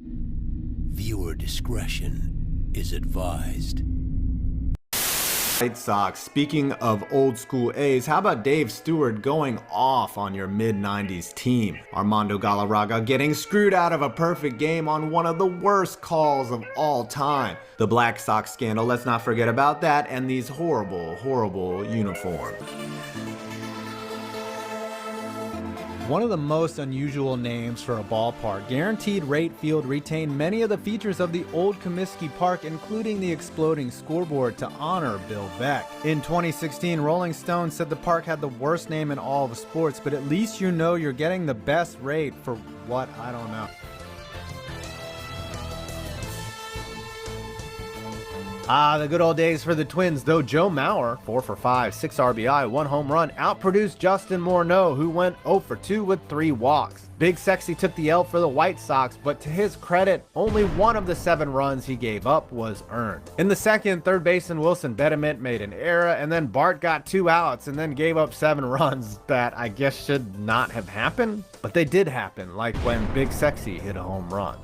Viewer discretion is advised. White Sox. Speaking of old school A's, how about Dave Stewart going off on your mid-90s team? Armando Galarraga getting screwed out of a perfect game on one of the worst calls of all time. The Black Sox scandal, let's not forget about that, and these horrible, horrible uniforms. One of the most unusual names for a ballpark, Guaranteed Rate Field retained many of the features of the old Comiskey Park, including the exploding scoreboard to honor Bill Veeck. In 2016, Rolling Stone said the park had the worst name in all of sports, but at least you know you're getting the best rate for what, I don't know. The good old days for the Twins, though Joe Mauer, 4 for 5, 6 RBI, 1 home run, outproduced Justin Morneau, who went 0 for 2 with 3 walks. Big Sexy took the L for the White Sox, but to his credit, only 1 of the 7 runs he gave up was earned. In the second, third baseman Wilson Betterment made an error, and then Bart got 2 outs and then gave up 7 runs that I guess should not have happened, but they did happen, like when Big Sexy hit a home run.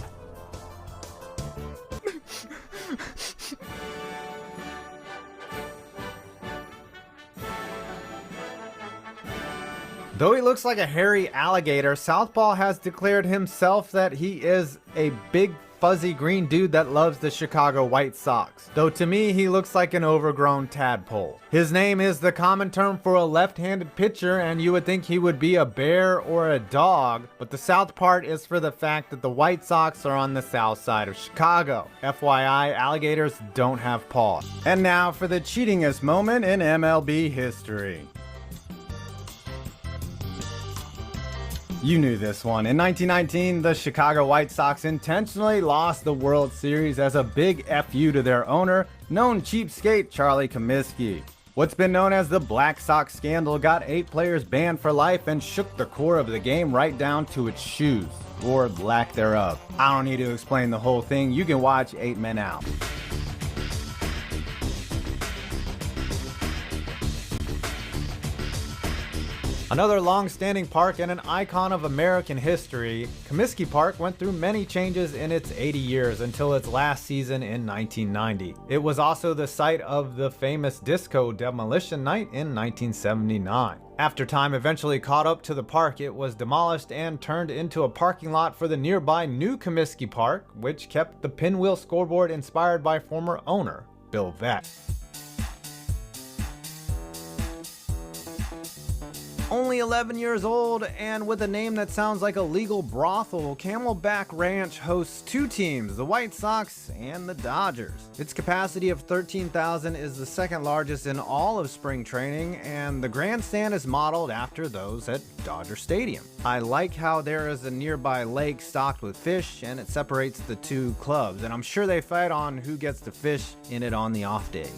Though he looks like a hairy alligator, Southpaw has declared himself that he is a big fuzzy green dude that loves the Chicago White Sox. Though to me, he looks like an overgrown tadpole. His name is the common term for a left-handed pitcher, and you would think he would be a bear or a dog, but the south part is for the fact that the White Sox are on the south side of Chicago. FYI, alligators don't have paws. And now for the cheatingest moment in MLB history. You knew this one. In 1919, the Chicago White Sox intentionally lost the World Series as a big FU to their owner, known cheapskate Charlie Comiskey. What's been known as the Black Sox scandal got 8 players banned for life and shook the core of the game right down to its shoes, or lack thereof. I don't need to explain the whole thing. You can watch 8 Men Out. Another long-standing park and an icon of American history, Comiskey Park went through many changes in its 80 years until its last season in 1990. It was also the site of the famous disco demolition night in 1979. After time eventually caught up to the park, it was demolished and turned into a parking lot for the nearby new Comiskey Park, which kept the pinwheel scoreboard inspired by former owner Bill Veeck. Only 11 years old and with a name that sounds like a legal brothel, Camelback Ranch hosts 2 teams, the White Sox and the Dodgers. Its capacity of 13,000 is the second largest in all of spring training, and the grandstand is modeled after those at Dodger Stadium. I like how there is a nearby lake stocked with fish and it separates the 2 clubs, and I'm sure they fight on who gets to fish in it on the off day.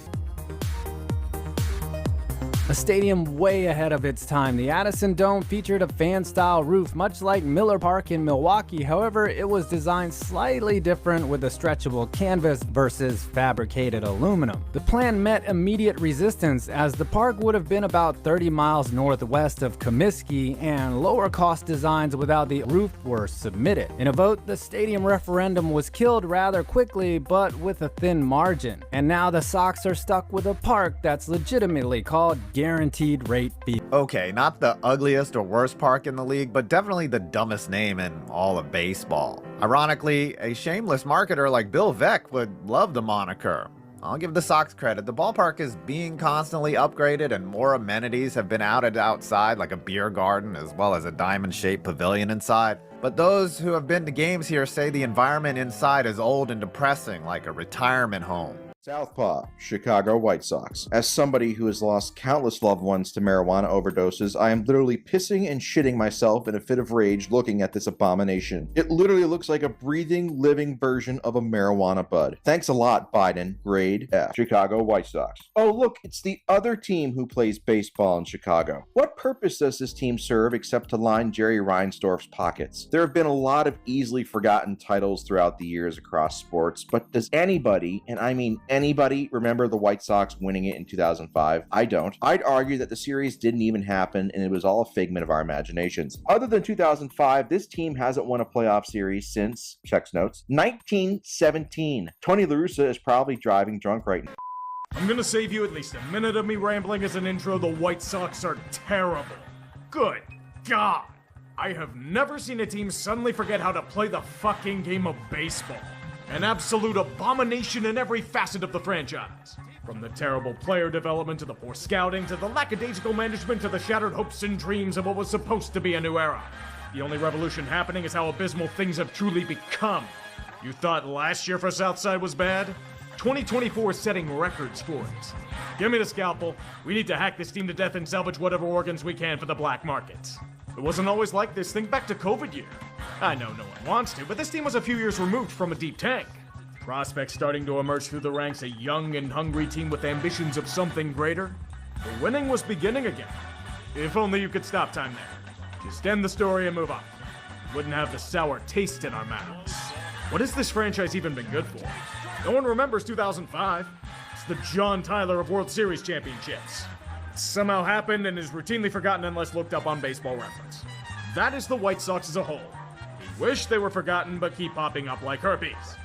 A stadium way ahead of its time, the Addison Dome featured a fan-style roof much like Miller Park in Milwaukee. However, it was designed slightly different with a stretchable canvas versus fabricated aluminum. The plan met immediate resistance as the park would have been about 30 miles northwest of Comiskey and lower cost designs without the roof were submitted. In a vote, the stadium referendum was killed rather quickly but with a thin margin. And now the Sox are stuck with a park that's legitimately called Guaranteed Rate Field. Okay, not the ugliest or worst park in the league, but definitely the dumbest name in all of baseball. Ironically, a shameless marketer like Bill Veeck would love the moniker. I'll give the Sox credit. The ballpark is being constantly upgraded and more amenities have been added outside, like a beer garden as well as a diamond-shaped pavilion inside. But those who have been to games here say the environment inside is old and depressing, like a retirement home. Southpaw, Chicago White Sox. As somebody who has lost countless loved ones to marijuana overdoses, I am literally pissing and shitting myself in a fit of rage looking at this abomination. It literally looks like a breathing, living version of a marijuana bud. Thanks a lot, Biden. Grade F. Chicago White Sox. Oh, look, it's the other team who plays baseball in Chicago. What purpose does this team serve except to line Jerry Reinsdorf's pockets? There have been a lot of easily forgotten titles throughout the years across sports, but does anybody, and I mean anybody remember the White Sox winning it in 2005? I don't. I'd argue that the series didn't even happen and it was all a figment of our imaginations. Other than 2005, this team hasn't won a playoff series since, checks notes, 1917. Tony La Russa is probably driving drunk right now. I'm gonna save you at least a minute of me rambling as an intro. The White Sox are terrible. Good God. I have never seen a team suddenly forget how to play the fucking game of baseball. An absolute abomination in every facet of the franchise. From the terrible player development to the poor scouting to the lackadaisical management to the shattered hopes and dreams of what was supposed to be a new era. The only revolution happening is how abysmal things have truly become. You thought last year for Southside was bad? 2024 is setting records for it. Give me the scalpel. We need to hack this team to death and salvage whatever organs we can for the black market. It wasn't always like this. Think back to COVID year. I know no one wants to, but this team was a few years removed from a deep tank. Prospects starting to emerge through the ranks, a young and hungry team with ambitions of something greater. The winning was beginning again. If only you could stop time there. Just end the story and move on. Wouldn't have the sour taste in our mouths. What has this franchise even been good for? No one remembers 2005. It's the John Tyler of World Series championships. It somehow happened and is routinely forgotten unless looked up on Baseball Reference. That is the White Sox as a whole. We wish they were forgotten but keep popping up like herpes.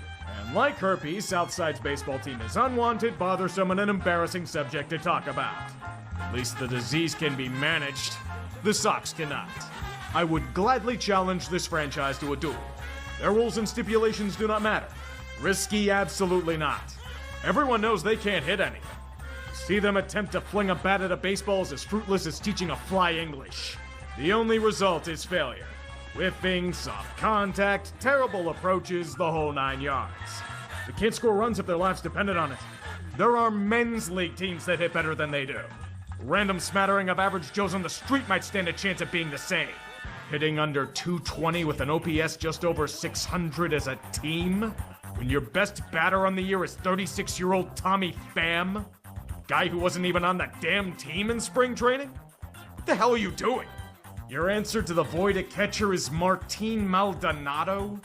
And like herpes, Southside's baseball team is unwanted, bothersome, and an embarrassing subject to talk about. At least the disease can be managed. The Sox cannot. I would gladly challenge this franchise to a duel. Their rules and stipulations do not matter. Risky, absolutely not. Everyone knows they can't hit anything. See them attempt to fling a bat at a baseball is as fruitless as teaching a fly English. The only result is failure. Whiffing, soft contact, terrible approaches, the whole 9 yards. They can't score runs if their lives depended on it. There are men's league teams that hit better than they do. A random smattering of average Joes on the street might stand a chance at being the same. Hitting under 220 with an OPS just over 600 as a team? When your best batter on the year is 36-year-old Tommy Pham? Guy who wasn't even on the damn team in spring training? What the hell are you doing? Your answer to the void at catcher is Martin Maldonado?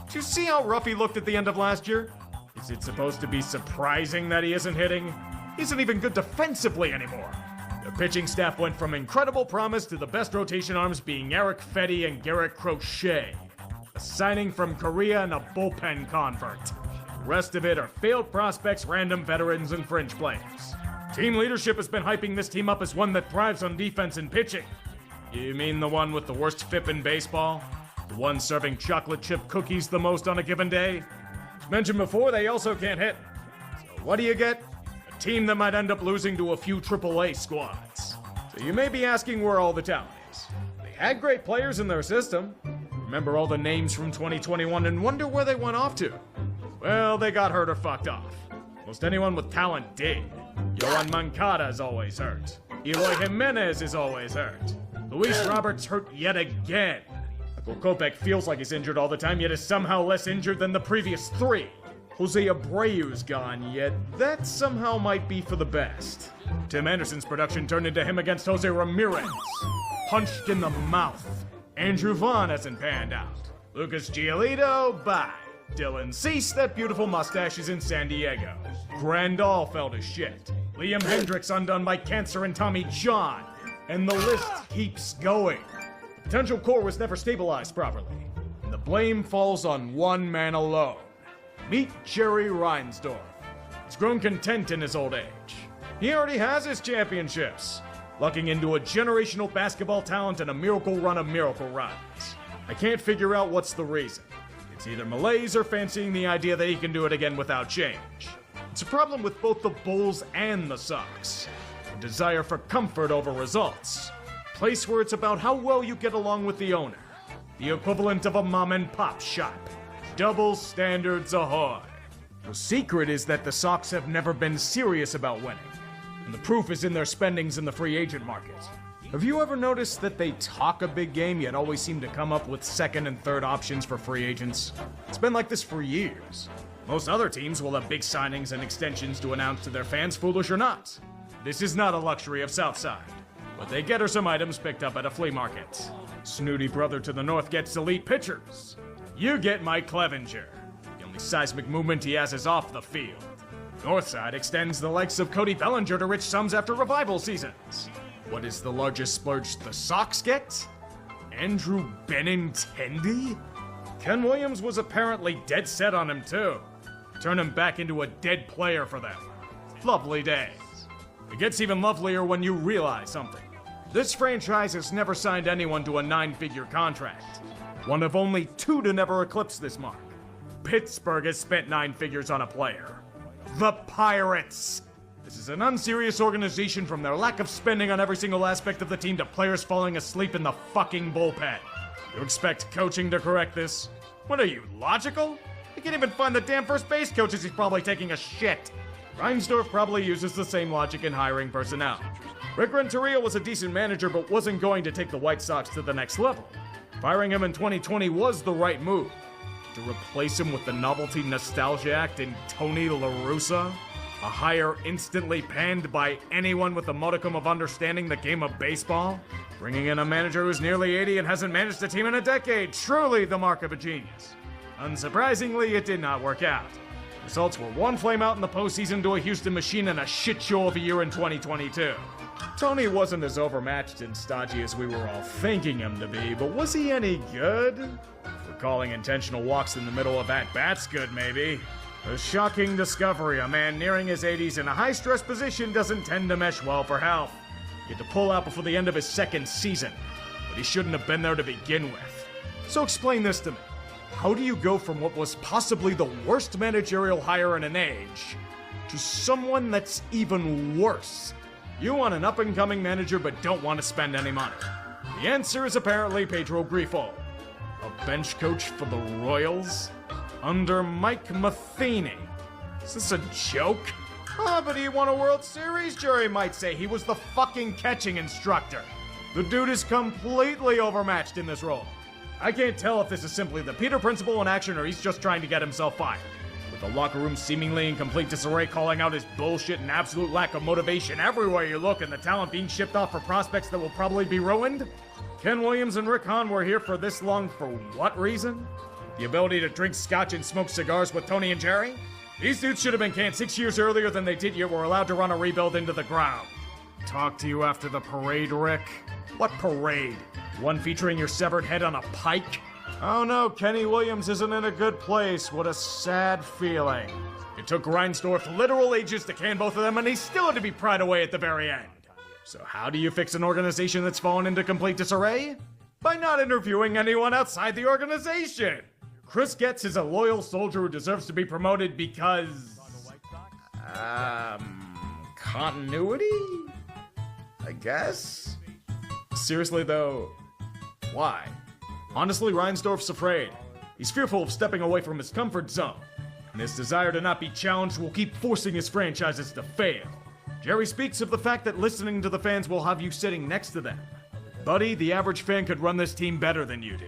Did you see how rough he looked at the end of last year? Is it supposed to be surprising that he isn't hitting? He isn't even good defensively anymore. The pitching staff went from incredible promise to the best rotation arms being Eric Fetty and Garrett Crochet. A signing from Korea and a bullpen convert. The rest of it are failed prospects, random veterans, and fringe players. Team leadership has been hyping this team up as one that thrives on defense and pitching. You mean the one with the worst FIP in baseball? The one serving chocolate chip cookies the most on a given day? As mentioned before, they also can't hit. So what do you get? A team that might end up losing to a few AAA squads. So you may be asking where all the talent is. They had great players in their system. Remember all the names from 2021 and wonder where they went off to. Well, they got hurt or fucked off. Most anyone with talent did. Yohan Moncada is always hurt. Eloy Jimenez is always hurt. Luis Roberts hurt yet again. Michael Kopech feels like he's injured all the time, yet is somehow less injured than the previous 3. Jose Abreu's gone, yet that somehow might be for the best. Tim Anderson's production turned into him against Jose Ramirez. Punched in the mouth. Andrew Vaughn hasn't panned out. Lucas Giolito, bye. Dylan Cease, that beautiful mustache is in San Diego. Grandal fell to shit. Liam Hendricks undone by cancer and Tommy John. And the list keeps going. The potential core was never stabilized properly. And the blame falls on one man alone. Meet Jerry Reinsdorf. He's grown content in his old age. He already has his championships. Lucking into a generational basketball talent and a miracle run of miracle runs. I can't figure out what's the reason. It's either malaise or fancying the idea that he can do it again without change. It's a problem with both the Bulls and the Sox. A desire for comfort over results. A place where it's about how well you get along with the owner. The equivalent of a mom and pop shop. Double standards ahoy. The secret is that the Sox have never been serious about winning. And the proof is in their spendings in the free agent market. Have you ever noticed that they talk a big game yet always seem to come up with second and third options for free agents? It's been like this for years. Most other teams will have big signings and extensions to announce to their fans, foolish or not. This is not a luxury of Southside. What they get are some items picked up at a flea market. Snooty brother to the north gets elite pitchers. You get Mike Clevenger. The only seismic movement he has is off the field. Northside extends the likes of Cody Bellinger to rich sums after revival seasons. What is the largest splurge the Sox get? Andrew Benintendi? Ken Williams was apparently dead set on him too. Turn him back into a dead player for them. Lovely days. It gets even lovelier when you realize something. This franchise has never signed anyone to a 9-figure contract. One of only 2 to never eclipse this mark. Pittsburgh has spent 9 figures on a player. The Pirates! This is an unserious organization from their lack of spending on every single aspect of the team to players falling asleep in the fucking bullpen. You expect coaching to correct this? What are you, logical? You can't even find the damn first base coach as he's probably taking a shit. Reinsdorf probably uses the same logic in hiring personnel. Rick Renteria was a decent manager but wasn't going to take the White Sox to the next level. Firing him in 2020 was the right move. To replace him with the novelty nostalgia act in Tony La Russa? A hire instantly panned by anyone with a modicum of understanding the game of baseball? Bringing in a manager who's nearly 80 and hasn't managed a team in a decade, truly the mark of a genius. Unsurprisingly, it did not work out. Results were one flameout in the postseason to a Houston machine and a shit show of a year in 2022. Tony wasn't as overmatched and stodgy as we were all thinking him to be, but was he any good? For calling intentional walks in the middle of at-bats good, maybe. A shocking discovery, a man nearing his 80s in a high-stress position doesn't tend to mesh well for health. He had to pull out before the end of his second season, but he shouldn't have been there to begin with. So explain this to me. How do you go from what was possibly the worst managerial hire in an age to someone that's even worse? You want an up-and-coming manager but don't want to spend any money. The answer is apparently Pedro Grifo, a bench coach for the Royals under Mike Matheny. Is this a joke? Ah, but he won a World Series, Jerry might say. He was the fucking catching instructor. The dude is completely overmatched in this role. I can't tell if this is simply the Peter principle in action or he's just trying to get himself fired. With the locker room seemingly in complete disarray, calling out his bullshit and absolute lack of motivation everywhere you look, and the talent being shipped off for prospects that will probably be ruined? Ken Williams and Rick Hahn were here for this long for what reason? The ability to drink scotch and smoke cigars with Tony and Jerry? These dudes should have been canned 6 years earlier than they did yet were allowed to run a rebuild into the ground. Talk to you after the parade, Rick? What parade? One featuring your severed head on a pike? Oh no, Kenny Williams isn't in a good place. What a sad feeling. It took Reinsdorf literal ages to can both of them, and he still had to be pried away at the very end. So how do you fix an organization that's fallen into complete disarray? By not interviewing anyone outside the organization. Chris Getz is a loyal soldier who deserves to be promoted because... continuity? I guess? Seriously though, why? Honestly, Reinsdorf's afraid. He's fearful of stepping away from his comfort zone. And his desire to not be challenged will keep forcing his franchises to fail. Jerry speaks of the fact that listening to the fans will have you sitting next to them. Buddy, the average fan could run this team better than you do.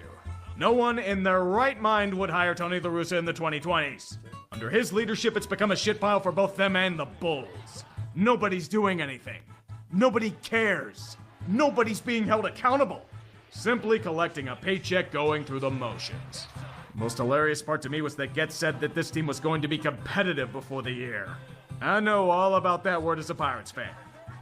No one in their right mind would hire Tony La Russa in the 2020s. Under his leadership, it's become a shitpile for both them and the Bulls. Nobody's doing anything. Nobody cares. Nobody's being held accountable. Simply collecting a paycheck going through the motions. The most hilarious part to me was that Getz said that this team was going to be competitive before the year. I know all about that word as a Pirates fan.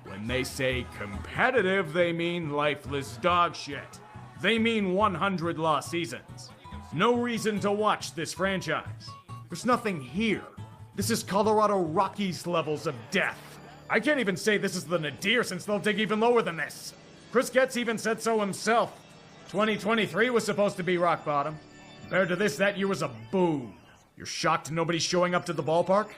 When they say competitive, they mean lifeless dog shit. They mean 100 lost seasons. No reason to watch this franchise. There's nothing here. This is Colorado Rockies levels of death. I can't even say this is the nadir since they'll dig even lower than this. Chris Getz even said so himself. 2023 was supposed to be rock bottom. Compared to this, that year was a boom. You're shocked nobody's showing up to the ballpark?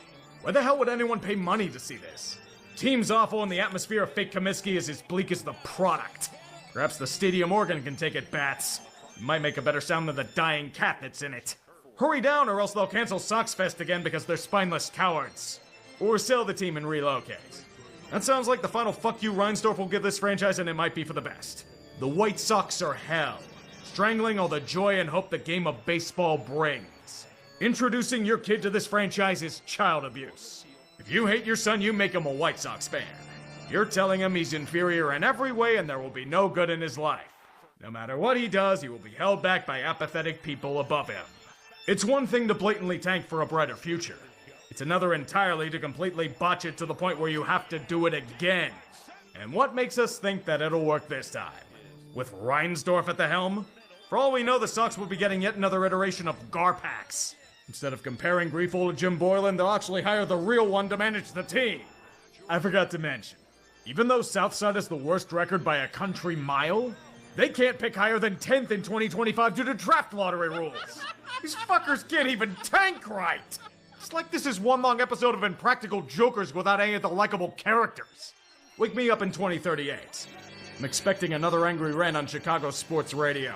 Why the hell would anyone pay money to see this? Team's awful and the atmosphere of fake Comiskey is as bleak as the product. Perhaps the stadium organ can take it, bats. It might make a better sound than the dying cat that's in it. Hurry down or else they'll cancel Sox Fest again because they're spineless cowards. Or sell the team and relocate. That sounds like the final fuck you Reinsdorf will give this franchise, and it might be for the best. The White Sox are hell, strangling all the joy and hope the game of baseball brings. Introducing your kid to this franchise is child abuse. If you hate your son, you make him a White Sox fan. You're telling him he's inferior in every way and there will be no good in his life. No matter what he does, he will be held back by apathetic people above him. It's one thing to blatantly tank for a brighter future. It's another entirely to completely botch it to the point where you have to do it again. And what makes us think that it'll work this time? With Reinsdorf at the helm? For all we know, the Sox will be getting yet another iteration of Garpax. Instead of comparing Griefel to Jim Boylan, they'll actually hire the real one to manage the team. I forgot to mention, even though Southside is the worst record by a country mile, they can't pick higher than 10th in 2025 due to draft lottery rules. These fuckers can't even tank right. It's like this is one long episode of Impractical Jokers without any of the likable characters. Wake me up in 2038. I'm expecting another angry rant on Chicago sports radio.